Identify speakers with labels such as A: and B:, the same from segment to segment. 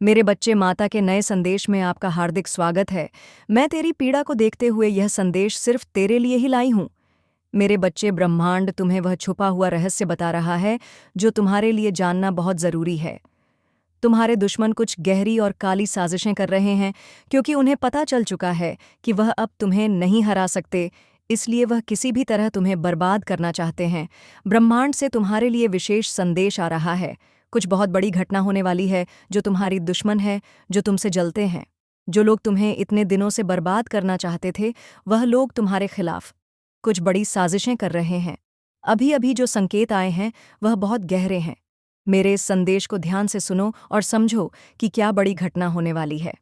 A: मेरे बच्चे, माता के नए संदेश में आपका हार्दिक स्वागत है। मैं तेरी पीड़ा को देखते हुए यह संदेश सिर्फ तेरे लिए ही लाई हूँ। मेरे बच्चे, ब्रह्मांड तुम्हें वह छुपा हुआ रहस्य बता रहा है जो तुम्हारे लिए जानना बहुत जरूरी है। तुम्हारे दुश्मन कुछ गहरी और काली साजिशें कर रहे हैं, क्योंकि उन्हें पता चल चुका है कि वह अब तुम्हें नहीं हरा सकते। इसलिए वह किसी भी तरह तुम्हें बर्बाद करना चाहते हैं। ब्रह्मांड से तुम्हारे लिए विशेष संदेश आ रहा है। कुछ बहुत बड़ी घटना होने वाली है। जो तुम्हारी दुश्मन है, जो तुमसे जलते हैं, जो लोग तुम्हें इतने दिनों से बर्बाद करना चाहते थे, वह लोग तुम्हारे खिलाफ कुछ बड़ी साजिशें कर रहे हैं। अभी अभी जो संकेत आए हैं वह बहुत गहरे हैं। मेरे इस संदेश को ध्यान से सुनो और समझो कि क्या बड़ी घटना होने वाली है।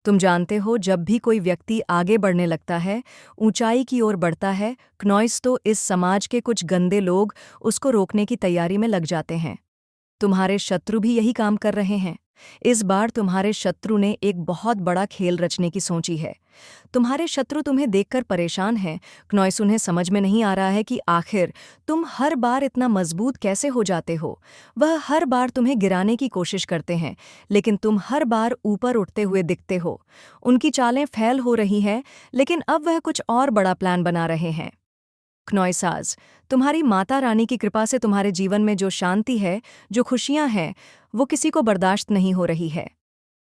A: तुम जानते हो, जब भी कोई व्यक्ति आगे बढ़ने लगता है, ऊंचाई की ओर बढ़ता है, क्नॉइस, तो इस समाज के कुछ गंदे लोग उसको रोकने की तैयारी में लग जाते हैं। तुम्हारे शत्रु भी यही काम कर रहे हैं। इस बार तुम्हारे शत्रु ने एक बहुत बड़ा खेल रचने की सोची है। तुम्हारे शत्रु तुम्हें देखकर परेशान हैं। क्नॉइस, उन्हें समझ में नहीं आ रहा है कि आखिर तुम हर बार इतना मजबूत कैसे हो जाते हो। वह हर बार तुम्हें गिराने की कोशिश करते हैं, लेकिन तुम हर बार ऊपर उठते हुए दिखते हो। उनकी चालें फैल हो रही हैं, लेकिन अब वह कुछ और बड़ा प्लान बना रहे हैं। क्नॉइसाज, तुम्हारी माता रानी की कृपा से तुम्हारे जीवन में जो शांति है, जो खुशियां हैं, वो किसी को बर्दाश्त नहीं हो रही है।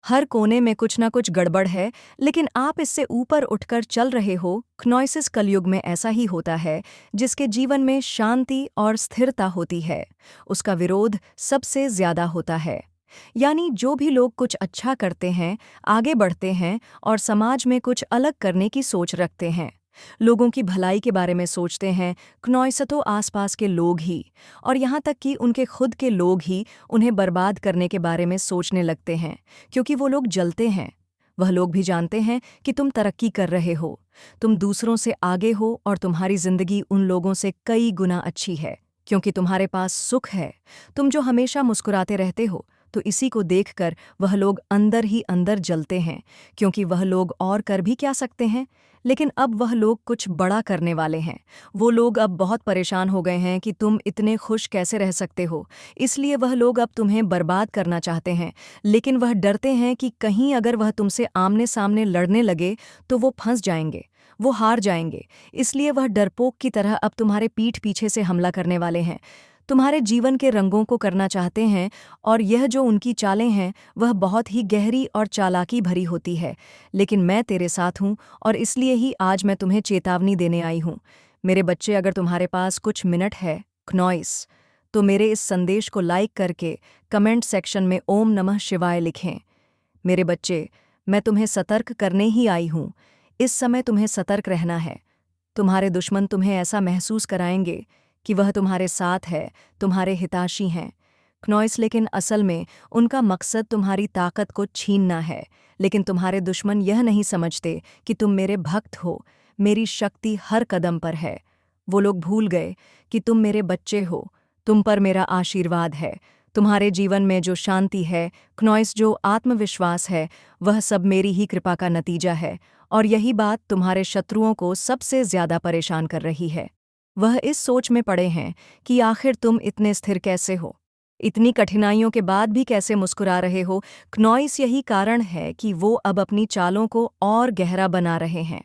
A: हर कोने में कुछ ना कुछ गड़बड़ है, लेकिन आप इससे ऊपर उठकर चल रहे हो। क्नॉइसिस, कलयुग में ऐसा ही होता है। जिसके जीवन में शांति और स्थिरता होती है, उसका विरोध सबसे ज्यादा होता है। यानी जो भी लोग कुछ अच्छा करते हैं, आगे बढ़ते हैं और समाज में कुछ अलग करने की सोच रखते हैं, लोगों की भलाई के बारे में सोचते हैं, क्नॉइसतो आसपास के लोग ही, और यहाँ तक कि उनके खुद के लोग ही उन्हें बर्बाद करने के बारे में सोचने लगते हैं, क्योंकि वो लोग जलते हैं। वह लोग भी जानते हैं कि तुम तरक्की कर रहे हो, तुम दूसरों से आगे हो, और तुम्हारी जिंदगी उन लोगों से कई गुना अच्छी है, क्योंकि तुम्हारे पास सुख है। तुम जो हमेशा मुस्कुराते रहते हो, तो इसी को देखकर वह लोग अंदर ही अंदर जलते हैं, क्योंकि वह लोग और कर भी क्या सकते हैं। लेकिन अब वह लोग कुछ बड़ा करने वाले हैं। वो लोग अब बहुत परेशान हो गए हैं कि तुम इतने खुश कैसे रह सकते हो। इसलिए वह लोग अब तुम्हें बर्बाद करना चाहते हैं, लेकिन वह डरते हैं कि कहीं अगर वह तुमसे आमने सामने लड़ने लगे तो वो फंस जाएंगे, वो हार जाएंगे। इसलिए वह डरपोक की तरह अब तुम्हारे पीठ पीछे से हमला करने वाले हैं, तुम्हारे जीवन के रंगों को करना चाहते हैं। और यह जो उनकी चालें हैं, वह बहुत ही गहरी और चालाकी भरी होती है। लेकिन मैं तेरे साथ हूँ, और इसलिए ही आज मैं तुम्हें चेतावनी देने आई हूँ। मेरे बच्चे, अगर तुम्हारे पास कुछ मिनट है, क्नॉइस, तो मेरे इस संदेश को लाइक करके कमेंट सेक्शन में ओम नमः शिवाय लिखें। मेरे बच्चे, मैं तुम्हें सतर्क करने ही आई हूँ। इस समय तुम्हें सतर्क रहना है। तुम्हारे दुश्मन तुम्हें ऐसा महसूस कराएंगे कि वह तुम्हारे साथ है, तुम्हारे हितैषी हैं, क्नॉइस, लेकिन असल में उनका मकसद तुम्हारी ताकत को छीनना है। लेकिन तुम्हारे दुश्मन यह नहीं समझते कि तुम मेरे भक्त हो, मेरी शक्ति हर कदम पर है। वो लोग भूल गए कि तुम मेरे बच्चे हो, तुम पर मेरा आशीर्वाद है। तुम्हारे जीवन में जो शांति है, क्नॉइस, जो आत्मविश्वास है, वह सब मेरी ही कृपा का नतीजा है। और यही बात तुम्हारे शत्रुओं को सबसे ज्यादा परेशान कर रही है। वह इस सोच में पड़े हैं कि आखिर तुम इतने स्थिर कैसे हो, इतनी कठिनाइयों के बाद भी कैसे मुस्कुरा रहे हो। क्नॉइस, यही कारण है कि वो अब अपनी चालों को और गहरा बना रहे हैं।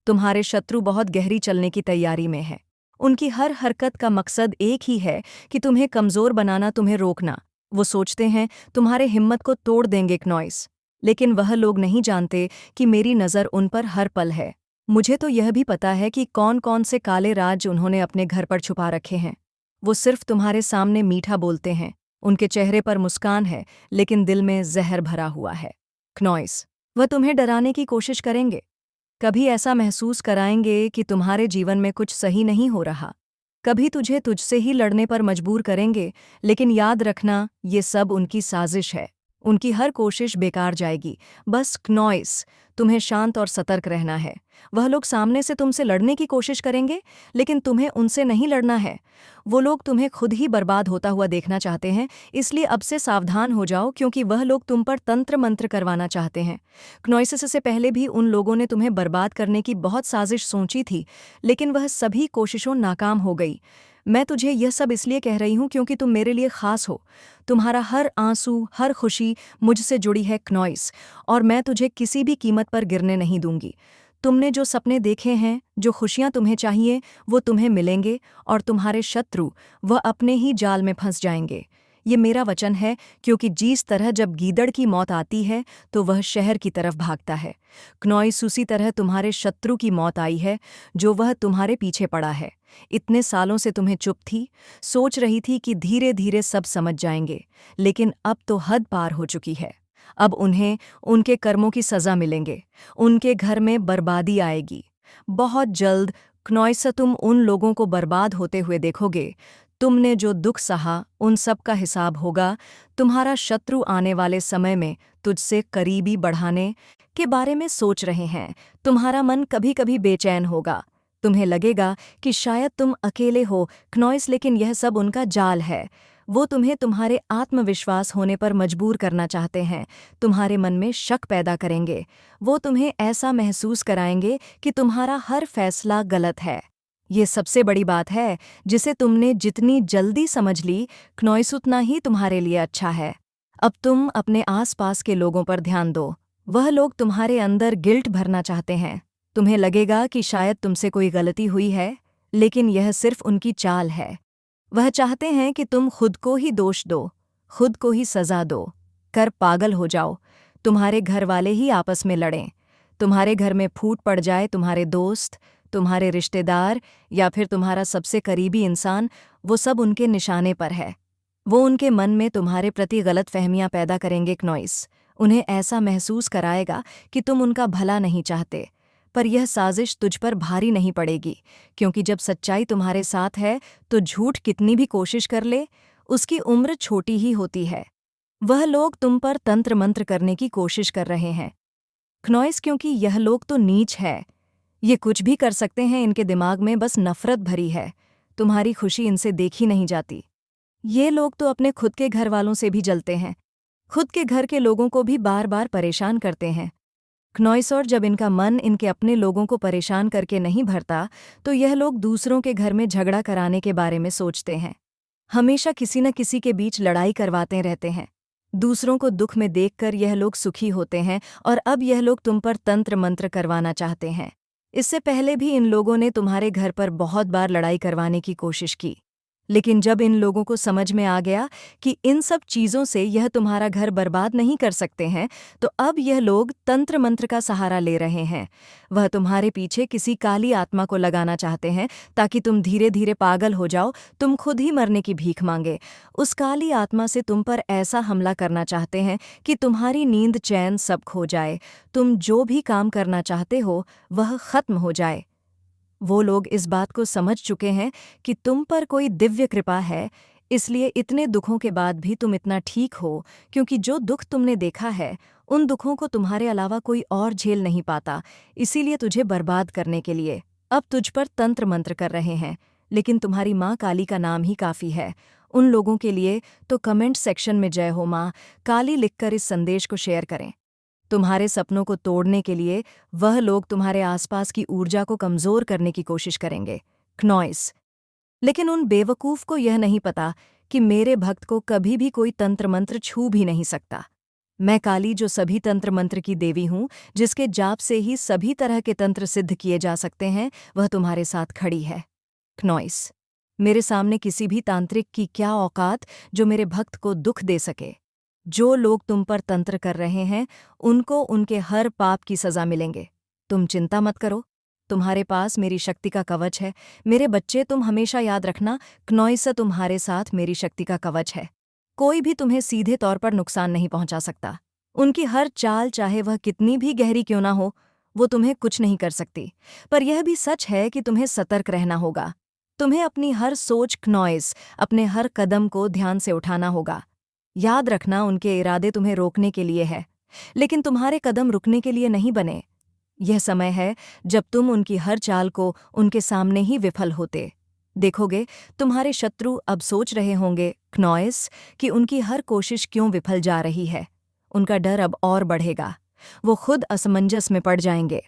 A: तुम्हारे शत्रु बहुत गहरी चलने की तैयारी में है। उनकी हर हरकत का मकसद एक ही है कि तुम्हें कमजोर बनाना, तुम्हें रोकना। वो सोचते हैं तुम्हारे हिम्मत को तोड़ देंगे, क्नॉइस। लेकिन वह लोग नहीं जानते कि मेरी नज़र उन पर हर पल है। मुझे तो यह भी पता है कि कौन कौन से काले राज उन्होंने अपने घर पर छुपा रखे हैं। वो सिर्फ तुम्हारे सामने मीठा बोलते हैं, उनके चेहरे पर मुस्कान है, लेकिन दिल में जहर भरा हुआ है। क्नॉइस, वह तुम्हें डराने की कोशिश करेंगे, कभी ऐसा महसूस कराएंगे कि तुम्हारे जीवन में कुछ सही नहीं हो रहा, कभी तुझे तुझसे ही लड़ने पर मजबूर करेंगे। लेकिन याद रखना, ये सब उनकी साजिश है। उनकी हर कोशिश बेकार जाएगी। बस क्नॉइस, तुम्हें शांत और सतर्क रहना है। वह लोग सामने से तुमसे लड़ने की कोशिश करेंगे, लेकिन तुम्हें उनसे नहीं लड़ना है। वो लोग तुम्हें खुद ही बर्बाद होता हुआ देखना चाहते हैं, इसलिए अब से सावधान हो जाओ, क्योंकि वह लोग तुम पर तंत्र मंत्र करवाना चाहते हैं। क्नॉइसिस से पहले भी उन लोगों ने तुम्हें बर्बाद करने की बहुत साजिश सोची थी, लेकिन वह सभी कोशिशों नाकाम हो गई। मैं तुझे यह सब इसलिए कह रही हूं क्योंकि तुम मेरे लिए खास हो। तुम्हारा हर आंसू, हर खुशी मुझसे जुड़ी है क्नॉइस, और मैं तुझे किसी भी कीमत पर गिरने नहीं दूंगी। तुमने जो सपने देखे हैं, जो खुशियां तुम्हें चाहिए, वो तुम्हें मिलेंगे, और तुम्हारे शत्रु वह अपने ही जाल में फंस जाएंगे। ये मेरा वचन है, क्योंकि जिस तरह जब गीदड़ की मौत आती है तो वह शहर की तरफ भागता है, क्नॉइस उसी तरह तुम्हारे शत्रु की मौत आई है, जो वह तुम्हारे पीछे पड़ा है। इतने सालों से तुम्हें चुप थी, सोच रही थी कि धीरे धीरे सब समझ जाएंगे, लेकिन अब तो हद पार हो चुकी है। अब उन्हें उनके कर्मों की सज़ा मिलेंगे, उनके घर में बर्बादी आएगी। बहुत जल्द क्नॉइस तुम उन लोगों को बर्बाद होते हुए देखोगे। तुमने जो दुख सहा, उन सब का हिसाब होगा। तुम्हारा शत्रु आने वाले समय में तुझसे करीबी बढ़ाने के बारे में सोच रहे हैं। तुम्हारा मन कभी कभी बेचैन होगा। तुम्हें लगेगा कि शायद तुम अकेले हो क्नॉइस, लेकिन यह सब उनका जाल है। वो तुम्हें तुम्हारे आत्मविश्वास होने पर मजबूर करना चाहते हैं, तुम्हारे मन में शक पैदा करेंगे। वो तुम्हें ऐसा महसूस कराएंगे कि तुम्हारा हर फैसला गलत है। ये सबसे बड़ी बात है, जिसे तुमने जितनी जल्दी समझ ली, क्नॉइस उतना ही तुम्हारे लिए अच्छा है। अब तुम अपने आसपास के लोगों पर ध्यान दो। वह लोग तुम्हारे अंदर गिल्ट भरना चाहते हैं। तुम्हें लगेगा कि शायद तुमसे कोई गलती हुई है, लेकिन यह सिर्फ उनकी चाल है। वह चाहते हैं कि तुम खुद को ही दोष दो, खुद को ही सजा दो, कर पागल हो जाओ। तुम्हारे घर वाले ही आपस में लड़ें, तुम्हारे घर में फूट पड़ जाए तुम्हारे दोस्त, तुम्हारे रिश्तेदार, या फिर तुम्हारा सबसे करीबी इंसान, वो सब उनके निशाने पर है। वो उनके मन में तुम्हारे प्रति गलत फहमियां पैदा करेंगे क्नॉइस। उन्हें ऐसा महसूस कराएगा कि तुम उनका भला नहीं चाहते। पर यह साजिश तुझ पर भारी नहीं पड़ेगी, क्योंकि जब सच्चाई तुम्हारे साथ है तो झूठ कितनी भी कोशिश कर ले, उसकी उम्र छोटी ही होती है। वह लोग तुम पर तंत्र मंत्र करने की कोशिश कर रहे हैं क्नॉइस, क्योंकि यह लोग तो नीच है। ये कुछ भी कर सकते हैं, इनके दिमाग में बस नफरत भरी है। तुम्हारी खुशी इनसे देखी नहीं जाती। ये लोग तो अपने खुद के घर वालों से भी जलते हैं, खुद के घर के लोगों को भी बार बार परेशान करते हैं क्नॉइस। और जब इनका मन इनके अपने लोगों को परेशान करके नहीं भरता, तो यह लोग दूसरों के घर में झगड़ा कराने के बारे में सोचते हैं। हमेशा किसी न किसी के बीच लड़ाई करवाते रहते हैं। दूसरों को दुख में देखकर यह लोग सुखी होते हैं, और अब यह लोग तुम पर तंत्र मंत्र करवाना चाहते हैं। इससे पहले भी इन लोगों ने तुम्हारे घर पर बहुत बार लड़ाई करवाने की कोशिश की, लेकिन जब इन लोगों को समझ में आ गया कि इन सब चीज़ों से यह तुम्हारा घर बर्बाद नहीं कर सकते हैं, तो अब यह लोग तंत्र मंत्र का सहारा ले रहे हैं। वह तुम्हारे पीछे किसी काली आत्मा को लगाना चाहते हैं, ताकि तुम धीरे धीरे पागल हो जाओ, तुम खुद ही मरने की भीख मांगे। उस काली आत्मा से तुम पर ऐसा हमला करना चाहते हैं कि तुम्हारी नींद, चैन सब खो जाए। तुम जो भी काम करना चाहते हो वह खत्म हो जाए। वो लोग इस बात को समझ चुके हैं कि तुम पर कोई दिव्य कृपा है, इसलिए इतने दुखों के बाद भी तुम इतना ठीक हो, क्योंकि जो दुख तुमने देखा है, उन दुखों को तुम्हारे अलावा कोई और झेल नहीं पाता। इसीलिए तुझे बर्बाद करने के लिए अब तुझ पर तंत्र मंत्र कर रहे हैं, लेकिन तुम्हारी माँ काली का नाम ही काफ़ी है। उन लोगों के लिए तो कमेंट सेक्शन में जय हो माँ काली लिखकर इस संदेश को शेयर करें। तुम्हारे सपनों को तोड़ने के लिए वह लोग तुम्हारे आसपास की ऊर्जा को कमज़ोर करने की कोशिश करेंगे क्नॉइस। लेकिन उन बेवकूफ़ को यह नहीं पता कि मेरे भक्त को कभी भी कोई तंत्र मंत्र छू भी नहीं सकता। मैं काली, जो सभी तंत्र मंत्र की देवी हूँ, जिसके जाप से ही सभी तरह के तंत्र सिद्ध किए जा सकते हैं, वह तुम्हारे साथ खड़ी है क्नॉइस। मेरे सामने किसी भी तांत्रिक की क्या औकात जो मेरे भक्त को दुख दे सके। जो लोग तुम पर तंत्र कर रहे हैं, उनको उनके हर पाप की सज़ा मिलेंगे। तुम चिंता मत करो, तुम्हारे पास मेरी शक्ति का कवच है। मेरे बच्चे, तुम हमेशा याद रखना, क्नॉइस तुम्हारे साथ मेरी शक्ति का कवच है। कोई भी तुम्हें सीधे तौर पर नुकसान नहीं पहुंचा सकता। उनकी हर चाल, चाहे वह कितनी भी गहरी क्यों ना हो, वो तुम्हें कुछ नहीं कर सकती। पर यह भी सच है कि तुम्हें सतर्क रहना होगा। तुम्हें अपनी हर सोच क्नॉइस, अपने हर कदम को ध्यान से उठाना होगा। याद रखना, उनके इरादे तुम्हें रोकने के लिए है, लेकिन तुम्हारे कदम रुकने के लिए नहीं बने। यह समय है जब तुम उनकी हर चाल को उनके सामने ही विफल होते देखोगे। तुम्हारे शत्रु अब सोच रहे होंगे क्नॉइस कि उनकी हर कोशिश क्यों विफल जा रही है। उनका डर अब और बढ़ेगा। वो खुद असमंजस में पड़ जाएंगे।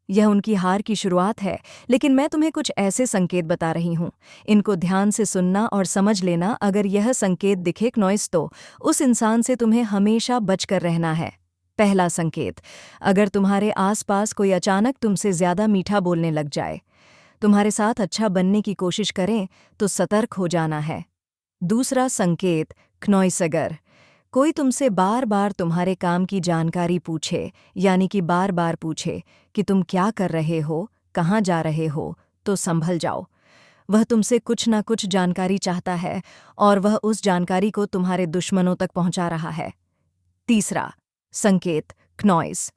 A: यह उनकी हार की शुरुआत है, लेकिन मैं तुम्हें कुछ ऐसे संकेत बता रही हूँ। इनको ध्यान से सुनना और समझ लेना। अगर यह संकेत दिखे क्नॉइस, तो उस इंसान से तुम्हें हमेशा बचकर रहना है। पहला संकेत, अगर तुम्हारे आसपास कोई अचानक तुमसे ज्यादा मीठा बोलने लग जाए, तुम्हारे साथ अच्छा बनने की कोशिश करें, तो सतर्क हो जाना है। दूसरा संकेत, क्नॉइस, अगर कोई तुमसे बार बार तुम्हारे काम की जानकारी पूछे, यानी कि बार बार पूछे कि तुम क्या कर रहे हो, कहाँ जा रहे हो, तो संभल जाओ। वह तुमसे कुछ ना कुछ जानकारी चाहता है और वह उस जानकारी को तुम्हारे दुश्मनों तक पहुंचा रहा है। तीसरा संकेत, क्नॉइस,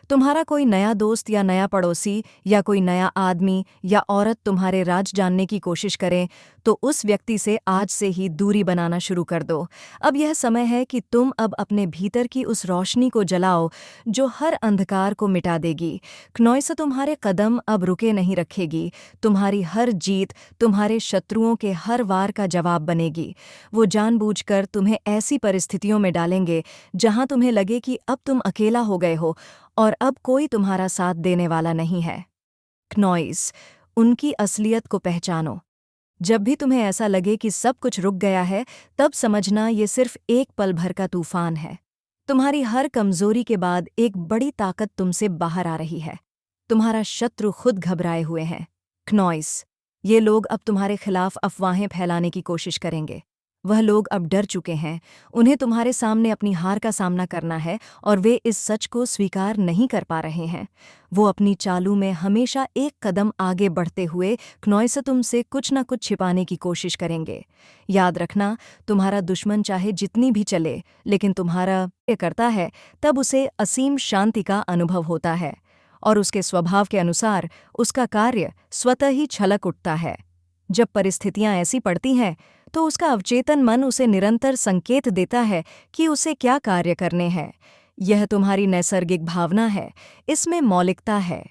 A: तुम्हारा कोई नया दोस्त या नया पड़ोसी या कोई नया आदमी या औरत तुम्हारे राज जानने की कोशिश करें, तो उस व्यक्ति से आज से ही दूरी बनाना शुरू कर दो। अब यह समय है कि तुम अब अपने भीतर की उस रोशनी को जलाओ जो हर अंधकार को मिटा देगी। क्नॉइस तुम्हारे कदम अब रुके नहीं रखेगी। तुम्हारी हर जीत तुम्हारे शत्रुओं के हर वार का जवाब बनेगी। वो जानबूझकर तुम्हें ऐसी परिस्थितियों में डालेंगे जहां तुम्हें लगे कि अब तुम अकेला हो गए हो और अब कोई तुम्हारा साथ देने वाला नहीं है। क्नॉइस, उनकी असलियत को पहचानो। जब भी तुम्हें ऐसा लगे कि सब कुछ रुक गया है, तब समझना ये सिर्फ एक पल भर का तूफान है। तुम्हारी हर कमजोरी के बाद एक बड़ी ताकत तुमसे बाहर आ रही है। तुम्हारा शत्रु खुद घबराए हुए हैं। क्नॉइस, ये लोग अब तुम्हारे खिलाफ अफवाहें फैलाने की कोशिश करेंगे। वह लोग अब डर चुके हैं। उन्हें तुम्हारे सामने अपनी हार का सामना करना है और वे इस सच को स्वीकार नहीं कर पा रहे हैं। वो अपनी चालू में हमेशा एक कदम आगे बढ़ते हुए क्नॉइस तुमसे कुछ न कुछ छिपाने की कोशिश करेंगे। याद रखना, तुम्हारा दुश्मन चाहे जितनी भी चले, लेकिन तुम्हारा ये करता है, तब उसे असीम शांति का अनुभव होता है और उसके स्वभाव के अनुसार उसका कार्य स्वतः ही छलक उठता है। जब परिस्थितियां ऐसी पड़ती हैं, तो उसका अवचेतन मन उसे निरंतर संकेत देता है कि उसे क्या कार्य करने हैं। यह तुम्हारी नैसर्गिक भावना है, इसमें मौलिकता है।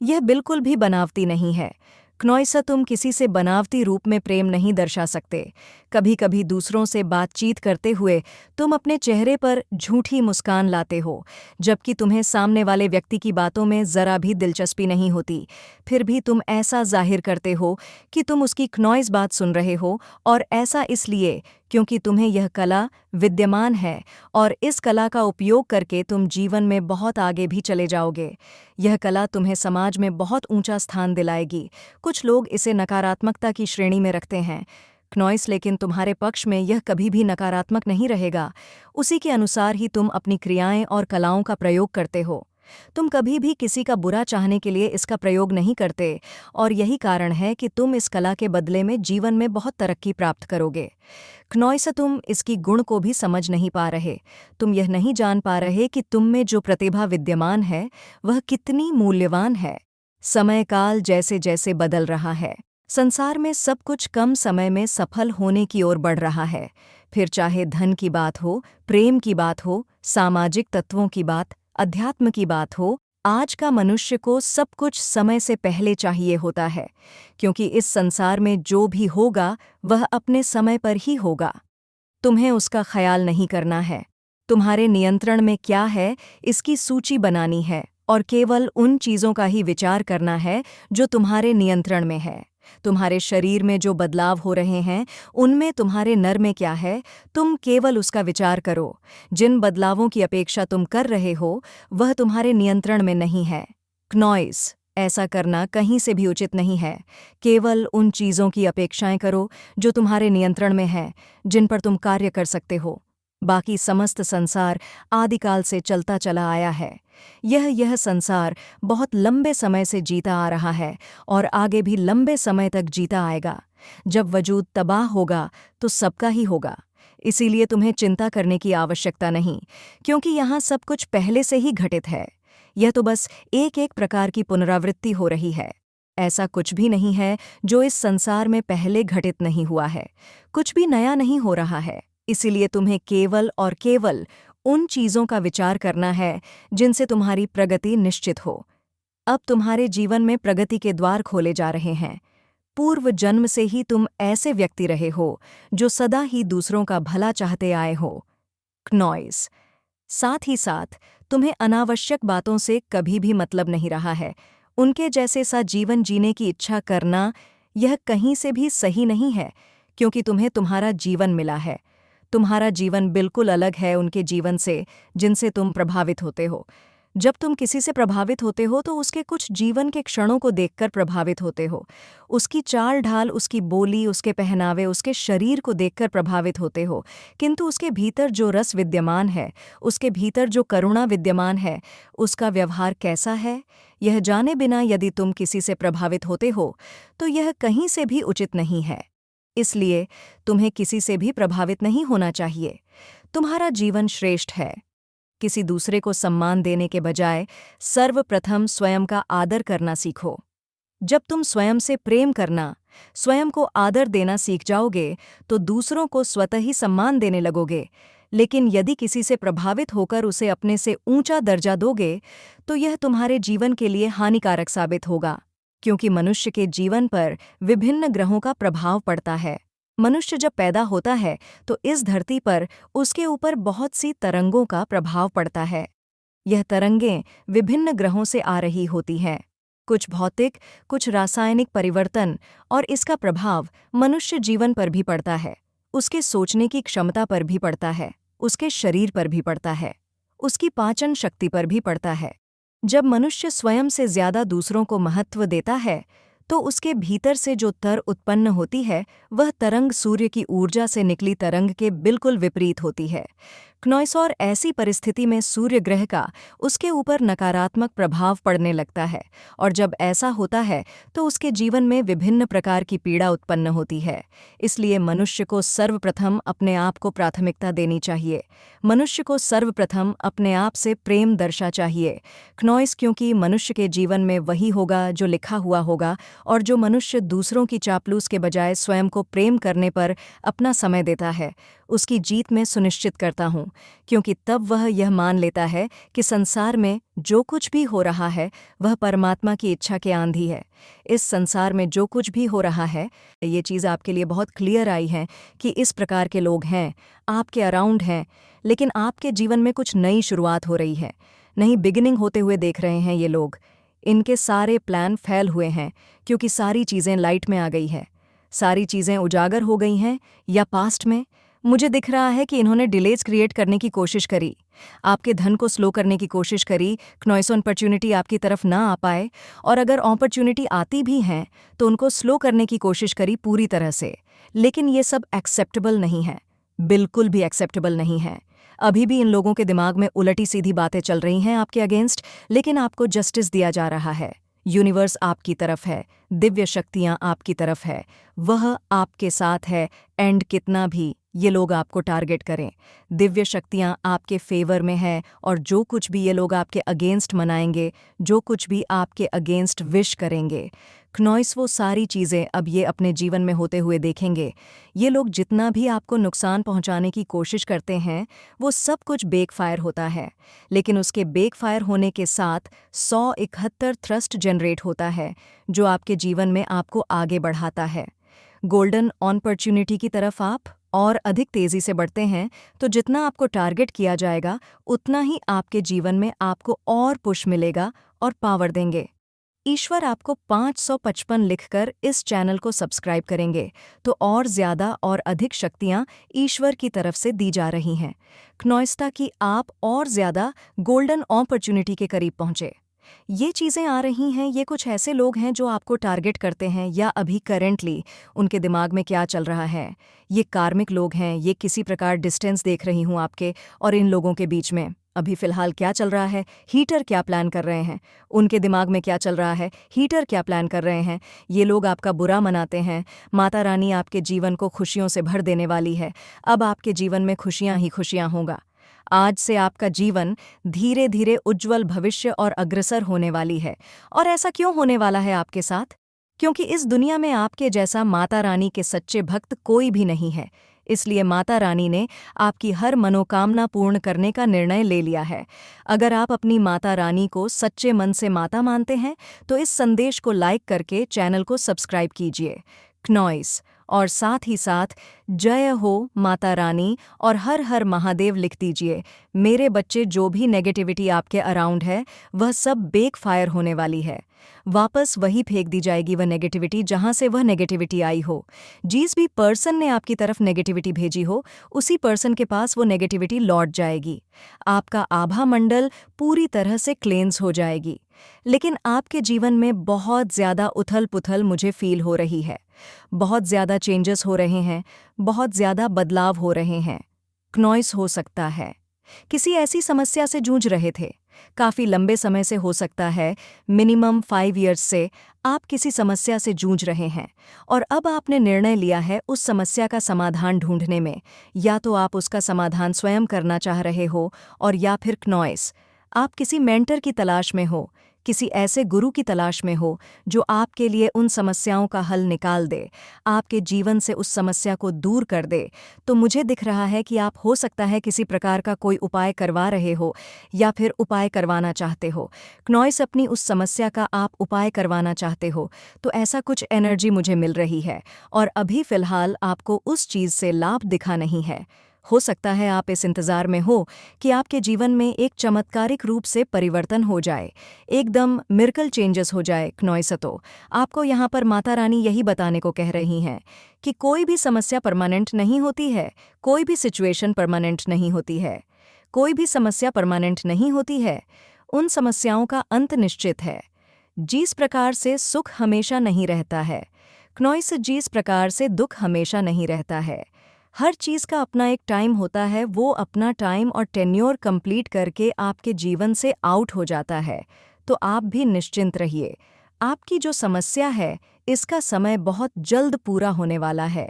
A: यह बिल्कुल भी बनावटी नहीं है। क्नॉइस, तुम किसी से बनावटी रूप में प्रेम नहीं दर्शा सकते। कभी कभी दूसरों से बातचीत करते हुए तुम अपने चेहरे पर झूठी मुस्कान लाते हो, जबकि तुम्हें सामने वाले व्यक्ति की बातों में जरा भी दिलचस्पी नहीं होती। फिर भी तुम ऐसा जाहिर करते हो कि तुम उसकी क्नॉइस बात सुन रहे हो, और ऐसा इसलिए क्योंकि तुम्हें यह कला विद्यमान है और इस कला का उपयोग करके तुम जीवन में बहुत आगे भी चले जाओगे। यह कला तुम्हें समाज में बहुत ऊंचा स्थान दिलाएगी। कुछ लोग इसे नकारात्मकता की श्रेणी में रखते हैं। क्नॉइस, लेकिन तुम्हारे पक्ष में यह कभी भी नकारात्मक नहीं रहेगा। उसी के अनुसार ही तुम अपनी क्रियाएं और कलाओं का प्रयोग करते हो। तुम कभी भी किसी का बुरा चाहने के लिए इसका प्रयोग नहीं करते, और यही कारण है कि तुम इस कला के बदले में जीवन में बहुत तरक्की प्राप्त करोगे। क्नॉइस, तुम इसकी गुण को भी समझ नहीं पा रहे। तुम यह नहीं जान पा रहे कि तुम में जो प्रतिभा विद्यमान है वह कितनी मूल्यवान है। समय काल जैसे जैसे बदल रहा है, संसार में सब कुछ कम समय में सफल होने की ओर बढ़ रहा है। फिर चाहे धन की बात हो, प्रेम की बात हो, सामाजिक तत्वों की बात, अध्यात्म की बात हो, आज का मनुष्य को सब कुछ समय से पहले चाहिए होता है, क्योंकि इस संसार में जो भी होगा वह अपने समय पर ही होगा। तुम्हें उसका ख्याल नहीं करना है। तुम्हारे नियंत्रण में क्या है, इसकी सूची बनानी है और केवल उन चीज़ों का ही विचार करना है जो तुम्हारे नियंत्रण में है। तुम्हारे शरीर में जो बदलाव हो रहे हैं, उनमें तुम्हारे नर में क्या है, तुम केवल उसका विचार करो। जिन बदलावों की अपेक्षा तुम कर रहे हो, वह तुम्हारे नियंत्रण में नहीं है। क्नॉइस, ऐसा करना कहीं से भी उचित नहीं है। केवल उन चीज़ों की अपेक्षाएं करो जो तुम्हारे नियंत्रण में हैं, जिन पर तुम कार्य कर सकते हो। बाकी समस्त संसार आदिकाल से चलता चला आया है। यह संसार बहुत लंबे समय से जीता आ रहा है और आगे भी लंबे समय तक जीता आएगा। जब वजूद तबाह होगा तो सबका ही होगा। इसीलिए तुम्हें चिंता करने की आवश्यकता नहीं, क्योंकि यहाँ सब कुछ पहले से ही घटित है। यह तो बस एक एक प्रकार की पुनरावृत्ति हो रही है। ऐसा कुछ भी नहीं है जो इस संसार में पहले घटित नहीं हुआ है। कुछ भी नया नहीं हो रहा है। इसीलिए तुम्हें केवल और केवल उन चीज़ों का विचार करना है जिनसे तुम्हारी प्रगति निश्चित हो। अब तुम्हारे जीवन में प्रगति के द्वार खोले जा रहे हैं। पूर्व जन्म से ही तुम ऐसे व्यक्ति रहे हो जो सदा ही दूसरों का भला चाहते आए हो। क्नॉइस। साथ ही साथ तुम्हें अनावश्यक बातों से कभी भी मतलब नहीं रहा है। उनके जैसे सा जीवन जीने की इच्छा करना यह कहीं से भी सही नहीं है, क्योंकि तुम्हें तुम्हारा जीवन मिला है। तुम्हारा जीवन बिल्कुल अलग है उनके जीवन से जिनसे तुम प्रभावित होते हो। जब तुम किसी से प्रभावित होते हो तो उसके कुछ जीवन के क्षणों को देखकर प्रभावित होते हो। उसकी चाल ढाल, उसकी बोली, उसके पहनावे, उसके शरीर को देखकर प्रभावित होते हो। किंतु उसके भीतर जो रस विद्यमान है, उसके भीतर जो करुणा विद्यमान है, उसका व्यवहार कैसा है, यह जाने बिना यदि तुम किसी से प्रभावित होते हो तो यह कहीं से भी उचित नहीं है। इसलिए तुम्हें किसी से भी प्रभावित नहीं होना चाहिए। तुम्हारा जीवन श्रेष्ठ है। किसी दूसरे को सम्मान देने के बजाय सर्वप्रथम स्वयं का आदर करना सीखो। जब तुम स्वयं से प्रेम करना, स्वयं को आदर देना सीख जाओगे तो दूसरों को स्वतः ही सम्मान देने लगोगे। लेकिन यदि किसी से प्रभावित होकर उसे अपने से ऊंचा दर्जा दोगे तो यह तुम्हारे जीवन के लिए हानिकारक साबित होगा, क्योंकि मनुष्य के जीवन पर विभिन्न ग्रहों का प्रभाव पड़ता है। मनुष्य जब पैदा होता है तो इस धरती पर उसके ऊपर बहुत सी तरंगों का प्रभाव पड़ता है। यह तरंगें विभिन्न ग्रहों से आ रही होती हैं, कुछ भौतिक, कुछ रासायनिक परिवर्तन, और इसका प्रभाव मनुष्य जीवन पर भी पड़ता है, उसके सोचने की क्षमता पर भी पड़ता है, उसके शरीर पर भी पड़ता है, उसकी पाचन शक्ति पर भी पड़ता है। जब मनुष्य स्वयं से ज्यादा दूसरों को महत्व देता है तो उसके भीतर से जो तर उत्पन्न होती है वह तरंग सूर्य की ऊर्जा से निकली तरंग के बिल्कुल विपरीत होती है। क्नॉइस। और ऐसी परिस्थिति में सूर्य ग्रह का उसके ऊपर नकारात्मक प्रभाव पड़ने लगता है, और जब ऐसा होता है तो उसके जीवन में विभिन्न प्रकार की पीड़ा उत्पन्न होती है। इसलिए मनुष्य को सर्वप्रथम अपने आप को प्राथमिकता देनी चाहिए। मनुष्य को सर्वप्रथम अपने आप से प्रेम दर्शा चाहिए। क्नॉइस। क्योंकि मनुष्य के जीवन में वही होगा जो लिखा हुआ होगा, और जो मनुष्य दूसरों की चापलूस के बजाय स्वयं को प्रेम करने पर अपना समय देता है, उसकी जीत मैं सुनिश्चित करता हूँ, क्योंकि तब वह यह मान लेता है कि संसार में जो कुछ भी हो रहा है वह परमात्मा की इच्छा के आंधी है। इस संसार में जो कुछ भी हो रहा है, ये चीज़ आपके लिए बहुत क्लियर आई है कि इस प्रकार के लोग हैं, आपके अराउंड हैं, लेकिन आपके जीवन में कुछ नई शुरुआत हो रही है, नई बिगिनिंग होते हुए देख रहे हैं ये लोग। इनके सारे प्लान फेल हुए हैं, क्योंकि सारी चीज़ें लाइट में आ गई है, सारी चीज़ें उजागर हो गई हैं, या पास्ट में मुझे दिख रहा है कि इन्होंने डिलेज क्रिएट करने की कोशिश करी, आपके धन को स्लो करने की कोशिश करी। क्नॉइस। अपॉर्चुनिटी आपकी तरफ ना आ पाए, और अगर अपॉर्चुनिटी आती भी हैं तो उनको स्लो करने की कोशिश करी पूरी तरह से। लेकिन ये सब एक्सेप्टेबल नहीं है, बिल्कुल भी एक्सेप्टेबल नहीं है। अभी भी इन लोगों के दिमाग में उलटी सीधी बातें चल रही हैं आपके अगेंस्ट, लेकिन आपको जस्टिस दिया जा रहा है। यूनिवर्स आपकी तरफ है, दिव्य शक्तियां आपकी तरफ है, वह आपके साथ है। एंड कितना भी ये लोग आपको टारगेट करें, दिव्य शक्तियां आपके फेवर में है, और जो कुछ भी ये लोग आपके अगेंस्ट मनाएंगे, जो कुछ भी आपके अगेंस्ट विश करेंगे, क्नॉइस, वो सारी चीज़ें अब ये अपने जीवन में होते हुए देखेंगे। ये लोग जितना भी आपको नुकसान पहुंचाने की कोशिश करते हैं वो सब कुछ बेकफायर होता है, लेकिन उसके बेकफायर होने के साथ 171 थ्रस्ट जनरेट होता है, जो आपके जीवन में आपको आगे बढ़ाता है। गोल्डन अपॉर्चुनिटी की तरफ आप और अधिक तेज़ी से बढ़ते हैं तो जितना आपको टारगेट किया जाएगा उतना ही आपके जीवन में आपको और पुश मिलेगा और पावर देंगे। ईश्वर आपको 555 लिखकर इस चैनल को सब्सक्राइब करेंगे तो और ज़्यादा और अधिक शक्तियाँ ईश्वर की तरफ से दी जा रही हैं, क्नॉइस, ताकि आप और ज़्यादा गोल्डन अपॉर्चुनिटी के करीब पहुँचे। ये चीज़ें आ रही हैं, ये कुछ ऐसे लोग हैं जो आपको टारगेट करते हैं, या अभी करेंटली उनके दिमाग में क्या चल रहा है। ये कार्मिक लोग हैं, ये किसी प्रकार डिस्टेंस देख रही हूँ आपके और इन लोगों के बीच में। अभी फ़िलहाल क्या चल रहा है, हीटर क्या प्लान कर रहे हैं, उनके दिमाग में क्या चल रहा है, हीटर क्या प्लान कर रहे हैं। ये लोग आपका बुरा मनाते हैं। माता रानी आपके जीवन को खुशियों से भर देने वाली है। अब आपके जीवन में खुशियाँ ही खुशियाँ होगा। आज से आपका जीवन धीरे धीरे उज्ज्वल भविष्य और अग्रसर होने वाली है। और ऐसा क्यों होने वाला है आपके साथ? क्योंकि इस दुनिया में आपके जैसा माता रानी के सच्चे भक्त कोई भी नहीं है। इसलिए माता रानी ने आपकी हर मनोकामना पूर्ण करने का निर्णय ले लिया है। अगर आप अपनी माता रानी को सच्चे मन से माता मानते हैं तो इस संदेश को लाइक करके चैनल को सब्सक्राइब कीजिए। क्नॉइस और साथ ही साथ जय हो माता रानी और हर हर महादेव लिख दीजिए। मेरे बच्चे, जो भी नेगेटिविटी आपके अराउंड है वह सब बेक फायर होने वाली है। वापस वही फेंक दी जाएगी वह नेगेटिविटी जहां से वह नेगेटिविटी आई हो। जिस भी पर्सन ने आपकी तरफ नेगेटिविटी भेजी हो उसी पर्सन के पास वो नेगेटिविटी लौट जाएगी। आपका आभा मंडल पूरी तरह से क्लेंस हो जाएगी। लेकिन आपके जीवन में बहुत ज़्यादा उथल पुथल मुझे फील हो रही है। बहुत ज़्यादा चेंजेस हो रहे हैं, बहुत ज़्यादा बदलाव हो रहे हैं। क्नॉइस हो सकता है किसी ऐसी समस्या से जूझ रहे थे, काफ़ी लंबे समय से हो सकता है, मिनिमम 5 इयर्स से आप किसी समस्या से जूझ रहे हैं और अब आपने निर्णय लिया है उस समस्या का समाधान ढूंढने में। या तो आप उसका समाधान स्वयं करना चाह रहे हो और या फिर क्नॉइस आप किसी मेंटर की तलाश में हो, किसी ऐसे गुरु की तलाश में हो जो आपके लिए उन समस्याओं का हल निकाल दे, आपके जीवन से उस समस्या को दूर कर दे। तो मुझे दिख रहा है कि आप हो सकता है किसी प्रकार का कोई उपाय करवा रहे हो या फिर उपाय करवाना चाहते हो। क्नॉइस अपनी उस समस्या का आप उपाय करवाना चाहते हो, तो ऐसा कुछ एनर्जी मुझे मिल रही है और अभी फ़िलहाल आपको उस चीज़ से लाभ दिखा नहीं है। हो सकता है आप इस इंतज़ार में हो कि आपके जीवन में एक चमत्कारिक रूप से परिवर्तन हो जाए, एकदम मिरेकल चेंजेस हो जाए। क्नॉइसतो आपको यहाँ पर माता रानी यही बताने को कह रही हैं कि कोई भी समस्या परमानेंट नहीं होती है, कोई भी सिचुएशन परमानेंट नहीं होती है, कोई भी समस्या परमानेंट नहीं होती है। उन समस्याओं का अंत निश्चित है। जिस प्रकार से सुख हमेशा नहीं रहता है, क्नॉइस जिस प्रकार से दुख हमेशा नहीं रहता है। हर चीज़ का अपना एक टाइम होता है, वो अपना टाइम और टेन्योर कंप्लीट करके आपके जीवन से आउट हो जाता है। तो आप भी निश्चिंत रहिए, आपकी जो समस्या है इसका समय बहुत जल्द पूरा होने वाला है।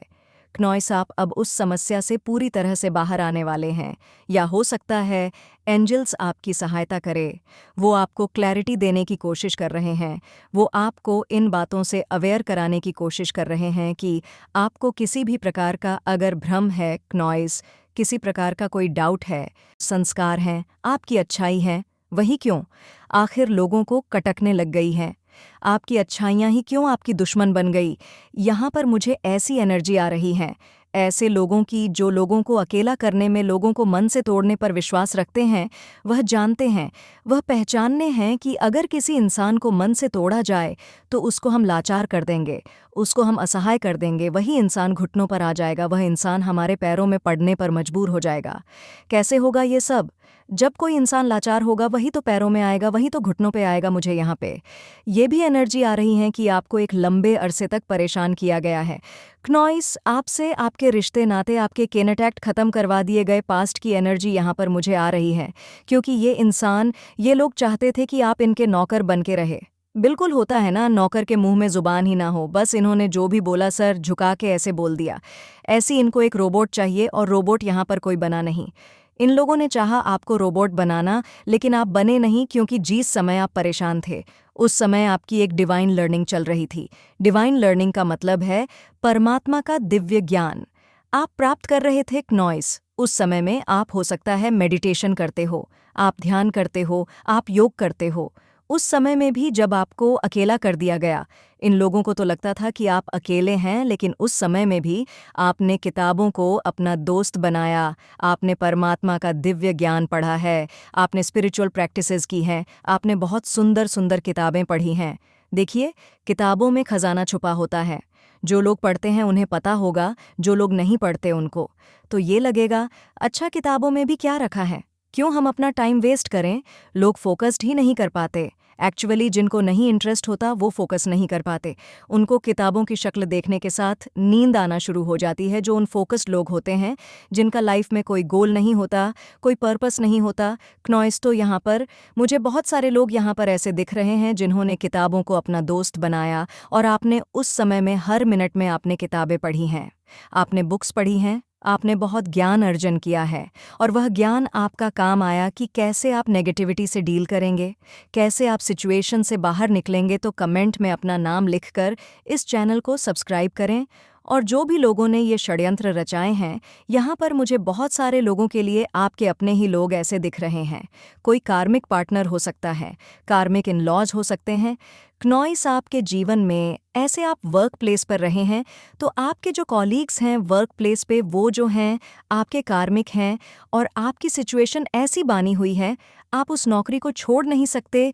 A: क्नॉइस आप अब उस समस्या से पूरी तरह से बाहर आने वाले हैं, या हो सकता है एंजल्स आपकी सहायता करे। वो आपको क्लैरिटी देने की कोशिश कर रहे हैं, वो आपको इन बातों से अवेयर कराने की कोशिश कर रहे हैं कि आपको किसी भी प्रकार का अगर भ्रम है, क्नॉइस किसी प्रकार का कोई डाउट है, संस्कार हैं, आपकी अच्छाई है, वही क्यों आखिर लोगों को कटकने लग गई हैं। आपकी अच्छाइयाँ ही क्यों आपकी दुश्मन बन गई। यहाँ पर मुझे ऐसी एनर्जी आ रही है, ऐसे लोगों की जो लोगों को अकेला करने में, लोगों को मन से तोड़ने पर विश्वास रखते हैं। वह जानते हैं, वह पहचानने हैं कि अगर किसी इंसान को मन से तोड़ा जाए तो उसको हम लाचार कर देंगे, उसको हम असहाय कर देंगे, वही इंसान घुटनों पर आ जाएगा, वह इंसान हमारे पैरों में पड़ने पर मजबूर हो जाएगा। कैसे होगा ये सब? जब कोई इंसान लाचार होगा वही तो पैरों में आएगा, वही तो घुटनों पे आएगा। मुझे यहाँ पे ये भी एनर्जी आ रही है कि आपको एक लंबे अरसे तक परेशान किया गया है। क्नॉइस आपसे आपके रिश्ते नाते, आपके कनेक्ट खत्म करवा दिए गए पास्ट की एनर्जी यहाँ पर मुझे आ रही है, क्योंकि ये इंसान, ये लोग चाहते थे कि आप इनके नौकर बन के रहे। बिल्कुल होता है ना, नौकर के मुंह में जुबान ही ना हो, बस इन्होंने जो भी बोला सर झुका के ऐसे बोल दिया। ऐसी इनको एक रोबोट चाहिए और रोबोट यहाँ पर कोई बना नहीं। इन लोगों ने चाहा आपको रोबोट बनाना, लेकिन आप बने नहीं, क्योंकि जिस समय आप परेशान थे उस समय आपकी एक डिवाइन लर्निंग चल रही थी। डिवाइन लर्निंग का मतलब है परमात्मा का दिव्य ज्ञान आप प्राप्त कर रहे थे। क्नॉइस उस समय में आप हो सकता है मेडिटेशन करते हो, आप ध्यान करते हो, आप योग करते हो। उस समय में भी जब आपको अकेला कर दिया गया, इन लोगों को तो लगता था कि आप अकेले हैं, लेकिन उस समय में भी आपने किताबों को अपना दोस्त बनाया, आपने परमात्मा का दिव्य ज्ञान पढ़ा है, आपने स्पिरिचुअल प्रैक्टिसेस की हैं, आपने बहुत सुंदर सुंदर किताबें पढ़ी हैं। देखिए, किताबों में खजाना छुपा होता है। जो लोग पढ़ते हैं उन्हें पता होगा, जो लोग नहीं पढ़ते उनको तो ये लगेगा अच्छा किताबों में भी क्या रखा है, क्यों हम अपना टाइम वेस्ट करें। लोग फोकस्ड ही नहीं कर पाते। एक्चुअली जिनको नहीं इंटरेस्ट होता वो फोकस नहीं कर पाते, उनको किताबों की शक्ल देखने के साथ नींद आना शुरू हो जाती है। जो उन फोकस्ड लोग होते हैं, जिनका लाइफ में कोई गोल नहीं होता, कोई पर्पस नहीं होता। क्नॉइस तो यहाँ पर मुझे बहुत सारे लोग यहाँ पर ऐसे दिख रहे हैं जिन्होंने किताबों को अपना दोस्त बनाया, और आपने उस समय में हर मिनट में आपने किताबें पढ़ी हैं, आपने बुक्स पढ़ी हैं, आपने बहुत ज्ञान अर्जन किया है, और वह ज्ञान आपका काम आया कि कैसे आप नेगेटिविटी से डील करेंगे, कैसे आप सिचुएशन से बाहर निकलेंगे। तो कमेंट में अपना नाम लिखकर इस चैनल को सब्सक्राइब करें और जो भी लोगों ने ये षड्यंत्र रचाए हैं, यहाँ पर मुझे बहुत सारे लोगों के लिए आपके अपने ही लोग ऐसे दिख रहे हैं। कोई कार्मिक पार्टनर हो सकता है, कार्मिक इन-लॉज हो सकते हैं। क्नॉइस आपके जीवन में ऐसे आप वर्क प्लेस पर रहे हैं, तो आपके जो कॉलीग्स हैं वर्क प्लेस पे वो जो हैं आपके कार्मिक हैं और आपकी सिचुएशन ऐसी बानी हुई है, आप उस नौकरी को छोड़ नहीं सकते।